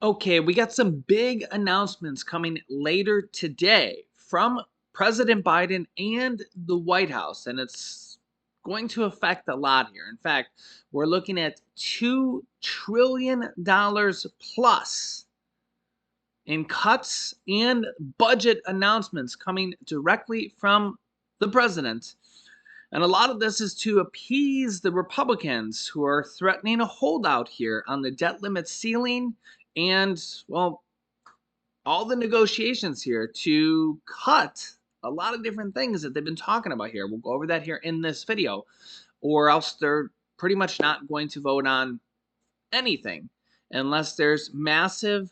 Okay, we got some big announcements coming later today from President Biden and the White House, and it's going to affect a lot here. In fact, we're looking at $2 trillion plus in cuts and budget announcements coming directly from the president. And a lot of this is to appease the Republicans who are threatening a holdout here on the debt limit ceiling and, well, all the negotiations here to cut a lot of different things that they've been talking about here. We'll go over that here in this video, or else they're pretty much not going to vote on anything unless there's massive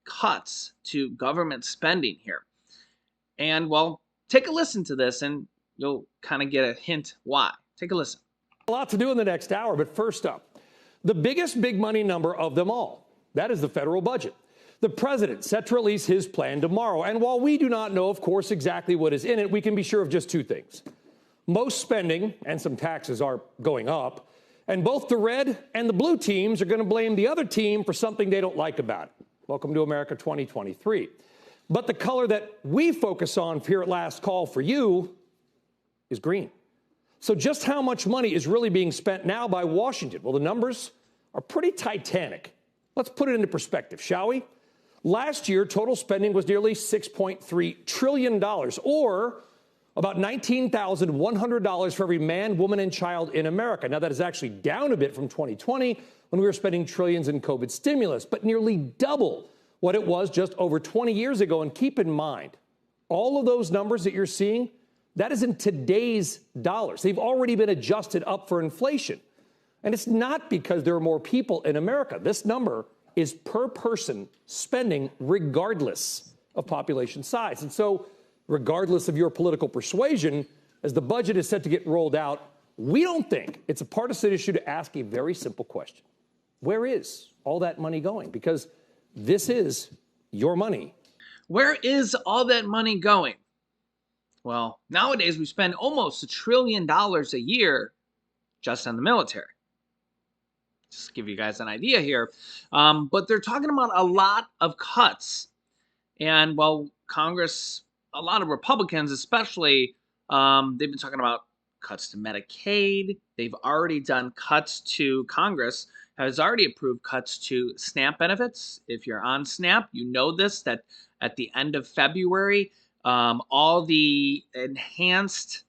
cuts to government spending here. And, well, take a listen to this and you'll kind of get a hint why. Take a listen. A lot to do in the next hour, but first up, the biggest big money number of them all. That is the federal budget. The president set to release his plan tomorrow. And while we do not know, of course, exactly what is in it, we can be sure of just two things. Most spending and some taxes are going up, and both the red and the blue teams are going to blame the other team for something they don't like about it. Welcome to America 2023. But the color that we focus on here at Last Call for you is green. So just how much money is really being spent now by Washington? Well, the numbers are pretty titanic. Let's put it into perspective, shall we? Last year, total spending was nearly $6.3 trillion, or about $19,100 for every man, woman, and child in America. Now, that is actually down a bit from 2020, when we were spending trillions in COVID stimulus, but nearly double what it was just over 20 years ago. And keep in mind, all of those numbers that you're seeing, that is in today's dollars. They've already been adjusted up for inflation. And it's not because there are more people in America. This number is per person spending regardless of population size. And so, regardless of your political persuasion, as the budget is set to get rolled out, we don't think it's a partisan issue to ask a very simple question. Where is all that money going? Because this is your money. Where is all that money going? Well, nowadays we spend almost $1 trillion a year just on the military. Just to give you guys an idea here. But they're talking about a lot of cuts. And, well, Congress, a lot of Republicans especially, they've been talking about cuts to Medicaid. They've already done cuts to Congress has already approved cuts to SNAP benefits. If you're on SNAP, you know this, that at the end of February, all the enhanced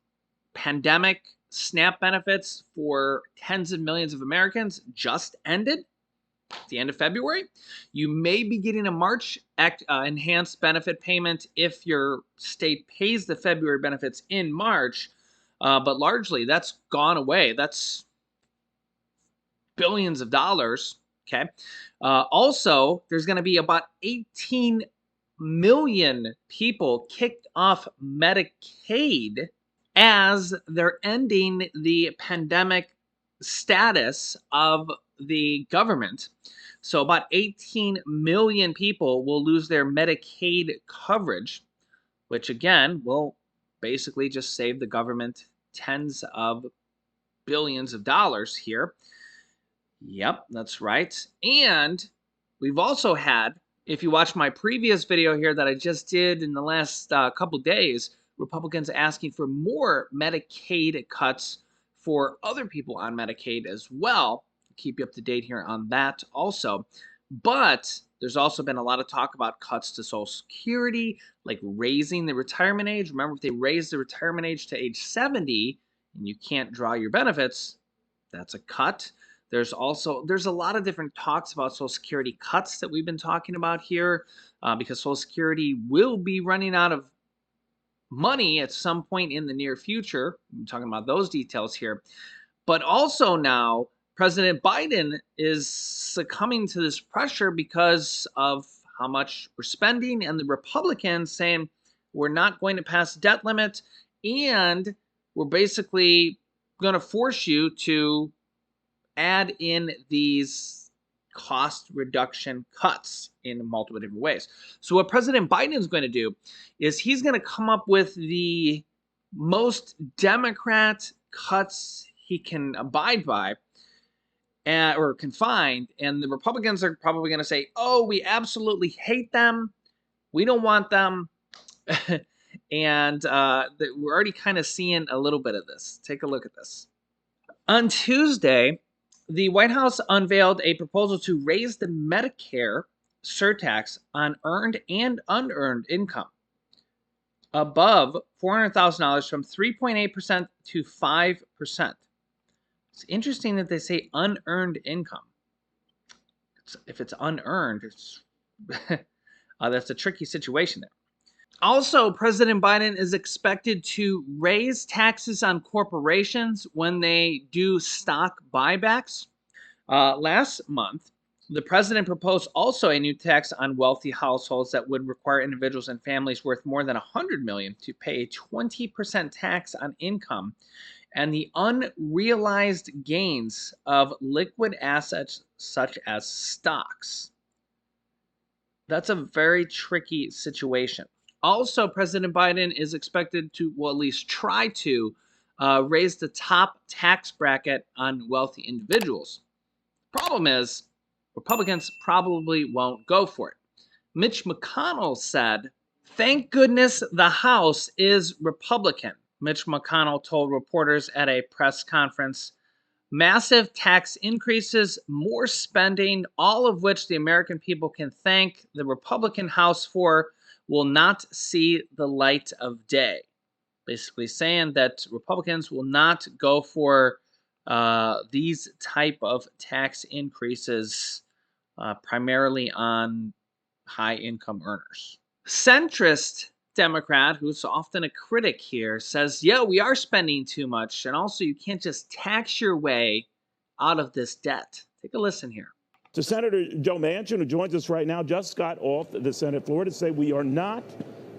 pandemic SNAP benefits for tens of millions of Americans just ended at the end of February. You may be getting a March enhanced benefit payment if your state pays the February benefits in March, but largely that's gone away. That's billions of dollars, okay? Also, there's going to be about 18 million people kicked off Medicaid as they're ending the pandemic status of the government. So about 18 million people will lose their Medicaid coverage, which again will basically just save the government tens of billions of dollars here. Yep, that's right. And we've also had, if you watch my previous video here that I just did in the last couple days, Republicans asking for more Medicaid cuts for other people on Medicaid as well. I'll keep you up to date here on that also. But there's also been a lot of talk about cuts to Social Security, like raising the retirement age. Remember, if they raise the retirement age to age 70 and you can't draw your benefits, that's a cut. There's a lot of different talks about Social Security cuts that we've been talking about here because Social Security will be running out of money at some point in the near future. I'm talking about those details here. But also now, President Biden is succumbing to this pressure because of how much we're spending, and the Republicans saying we're not going to pass debt limit, and we're basically going to force you to add in these cost reduction cuts in multiple different ways. So what President Biden is going to do is he's going to come up with the most Democrat cuts he can abide by. or confined, and the Republicans are probably going to say, oh, we absolutely hate them. We don't want them. And we're already kind of seeing a little bit of this. Take a look at this. On Tuesday, the White House unveiled a proposal to raise the Medicare surtax on earned and unearned income above $400,000 from 3.8% to 5%. It's interesting that they say unearned income. If it's unearned, it's that's a tricky situation there. Also, President Biden is expected to raise taxes on corporations when they do stock buybacks. Last month, the president proposed also a new tax on wealthy households that would require individuals and families worth more than $100 million to pay a 20% tax on income and the unrealized gains of liquid assets such as stocks. That's a very tricky situation. Also, President Biden is expected to, well, at least try to raise the top tax bracket on wealthy individuals. Problem is, Republicans probably won't go for it. Mitch McConnell said, "Thank goodness the House is Republican." Mitch McConnell told reporters at a press conference, "Massive tax increases, more spending, all of which the American people can thank the Republican House for, will not see the light of day." Basically saying that Republicans will not go for these type of tax increases, primarily on high income earners. Centrist Democrat, who's often a critic here, says, yeah, we are spending too much, and also you can't just tax your way out of this debt. Take a listen here. To Senator Joe Manchin, who joins us right now, just got off the Senate floor to say we are not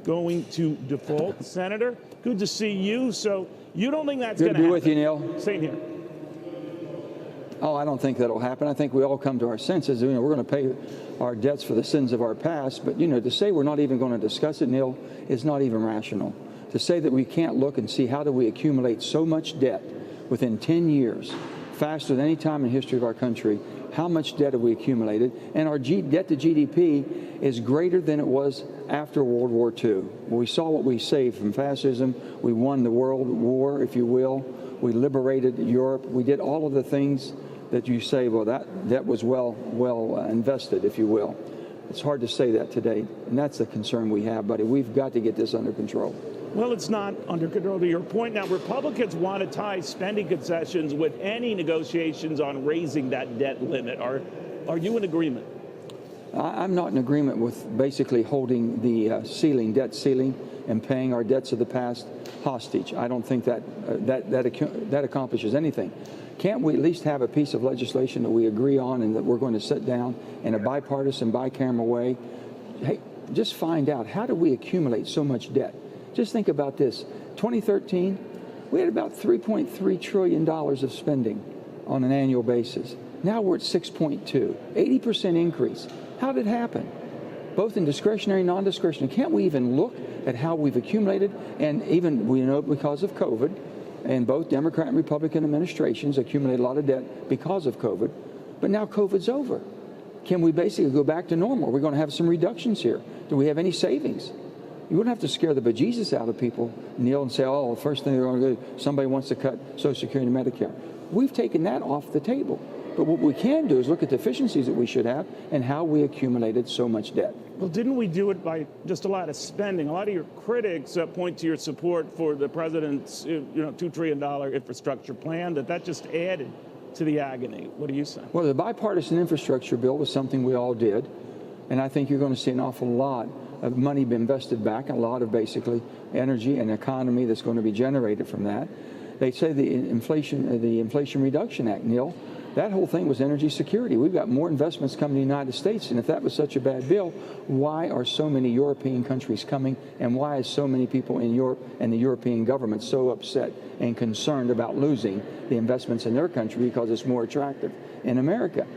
going to default. Senator, good to see you. So you don't think that's going to happen? Good to be with you, Neil. Same here. Oh, I don't think that'll happen. I think we all come to our senses. You know, we're going to pay our debts for the sins of our past. But, you know, to say we're not even going to discuss it, Neil, is not even rational. To say that we can't look and see how do we accumulate so much debt within 10 years, faster than any time in the history of our country, how much debt have we accumulated? And our debt to GDP is greater than it was after World War II. We saw what we saved from fascism. We won the World War, if you will. We liberated Europe. We did all of the things that you say, well, that was well invested, if you will. It's hard to say that today, and that's the concern we have, buddy. We've got to get this under control. Well, it's not under control. To your point now, Republicans want to tie spending concessions with any negotiations on raising that debt limit. Are you in agreement? I'm not in agreement with basically holding the debt ceiling, and paying our debts of the past hostage. I don't think that accomplishes anything. Can't we at least have a piece of legislation that we agree on and that we're going to sit down in a bipartisan, bicameral way? Hey, just find out, how do we accumulate so much debt? Just think about this. 2013, we had about $3.3 trillion of spending on an annual basis. Now we're at 6.2, 80% increase. How did it happen? Both in discretionary and non-discretionary. Can't we even look at how we've accumulated? And even, we know because of COVID, and both Democrat and Republican administrations accumulated a lot of debt because of COVID. But now COVID's over. Can we basically go back to normal? We're going to have some reductions here. Do we have any savings? You wouldn't have to scare the bejesus out of people, Neil, and say, oh, the first thing they're going to do, somebody wants to cut Social Security and Medicare. We've taken that off the table. But what we can do is look at the efficiencies that we should have and how we accumulated so much debt. Well, didn't we do it by just a lot of spending? A lot of your critics point to your support for the president's $2 trillion infrastructure plan, that just added to the agony. What do you say? Well, the bipartisan infrastructure bill was something we all did. And I think you're going to see an awful lot of money be invested back, a lot of basically energy and economy that's going to be generated from that. They say the Inflation Reduction Act, Neil, that whole thing was energy security. We've got more investments coming to the United States, and if that was such a bad bill, why are so many European countries coming, and why is so many people in Europe and the European government so upset and concerned about losing the investments in their country because it's more attractive in America?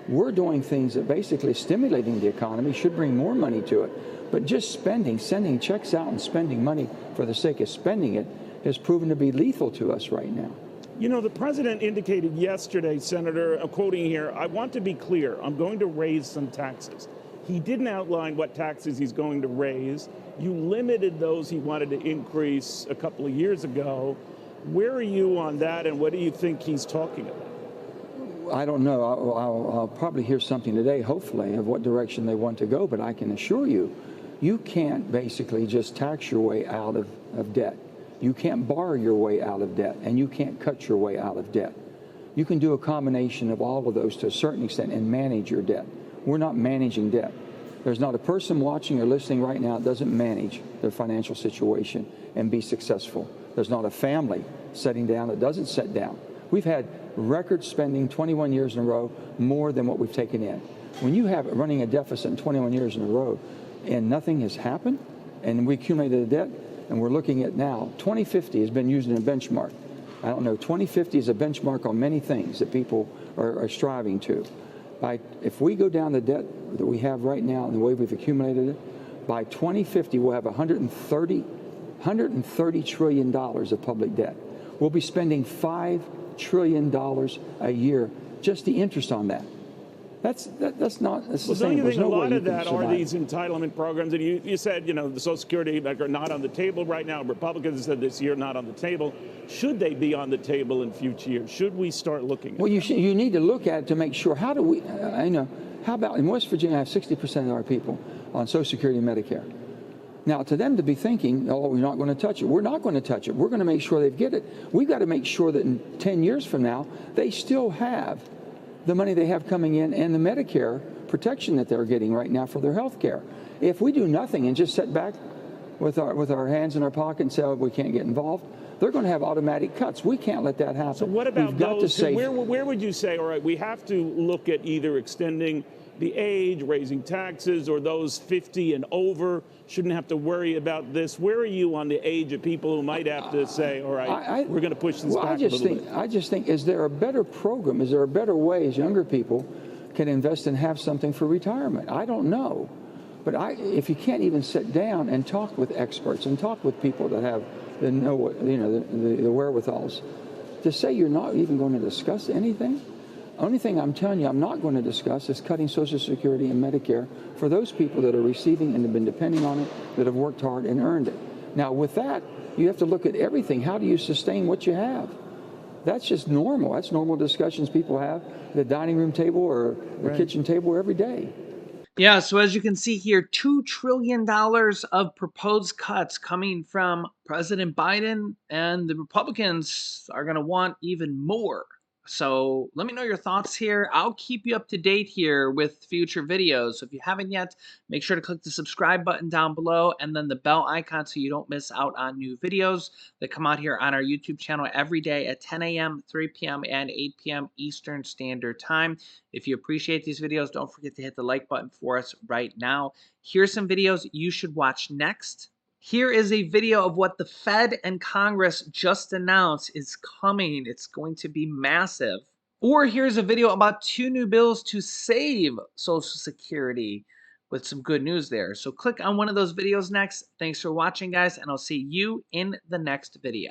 We're doing things that basically stimulating the economy, should bring more money to it, but just spending, sending checks out and spending money for the sake of spending it has proven to be lethal to us right now. You know, the president indicated yesterday, Senator, I'm quoting here, I want to be clear, I'm going to raise some taxes. He didn't outline what taxes he's going to raise. You limited those he wanted to increase a couple of years ago. Where are you on that, and what do you think he's talking about? I don't know. I'll probably hear something today, hopefully, of what direction they want to go, but I can assure you, you can't basically just tax your way out of debt. You can't borrow your way out of debt, and you can't cut your way out of debt. You can do a combination of all of those to a certain extent and manage your debt. We're not managing debt. There's not a person watching or listening right now that doesn't manage their financial situation and be successful. There's not a family sitting down that doesn't sit down. We've had record spending 21 years in a row, more than what we've taken in. When you have running a deficit in 21 years in a row and nothing has happened, and we accumulated a debt, and we're looking at now, 2050 has been used in a benchmark. I don't know, 2050 is a benchmark on many things that people are striving to. If we go down the debt that we have right now and the way we've accumulated it, by 2050 we'll have $130 trillion of public debt. We'll be spending $5 trillion a year, just the interest on that. That's not Well, sustainable. don't you think There's no a lot way of you can that are survive. these entitlement programs? And you said, you know, the Social Security that are not on the table right now. Republicans said this year not on the table. Should they be on the table in future years? Should we start looking at Well, them? you need to look at it to make sure, how do we, how about in West Virginia, I have 60% of our people on Social Security and Medicare. Now, to them to be thinking, oh, we're not going to touch it. We're not going to touch it. We're going to make sure they get it. We've got to make sure that in 10 years from now, they still have the money they have coming in and the Medicare protection that they're getting right now for their health care. If we do nothing and just sit back with our hands in our pocket and say, oh, we can't get involved, they're going to have automatic cuts. We can't let that happen. So what about We've got those to say, where would you say, all right, we have to look at either extending the age, raising taxes, or those 50 and over shouldn't have to worry about this? Where are you on the age of people who might have to say, all right, we're going to push this back a little bit? I just think, is there a better program? Is there a better way as younger people can invest and have something for retirement? I don't know. But if you can't even sit down and talk with experts and talk with people that have the wherewithals to say you're not even going to discuss anything. Only thing I'm telling you I'm not going to discuss is cutting Social Security and Medicare for those people that are receiving and have been depending on it, that have worked hard and earned it. Now, with that, you have to look at everything. How do you sustain what you have? That's just normal. That's normal discussions people have at the dining room table or the kitchen table every day. Yeah, so as you can see here, $2 trillion of proposed cuts coming from President Biden, and the Republicans are going to want even more. So let me know your thoughts here. I'll keep you up to date here with future videos. So if you haven't yet, make sure to click the subscribe button down below and then the bell icon so you don't miss out on new videos that come out here on our YouTube channel every day at 10 a.m., 3 p.m., and 8 p.m. Eastern Standard Time. If you appreciate these videos, don't forget to hit the like button for us right now. Here's some videos you should watch next. Here is a video of what the Fed and Congress just announced is coming. It's going to be massive. Or here's a video about 2 new bills to save Social Security with some good news there. So click on one of those videos next. Thanks for watching, guys, and I'll see you in the next video.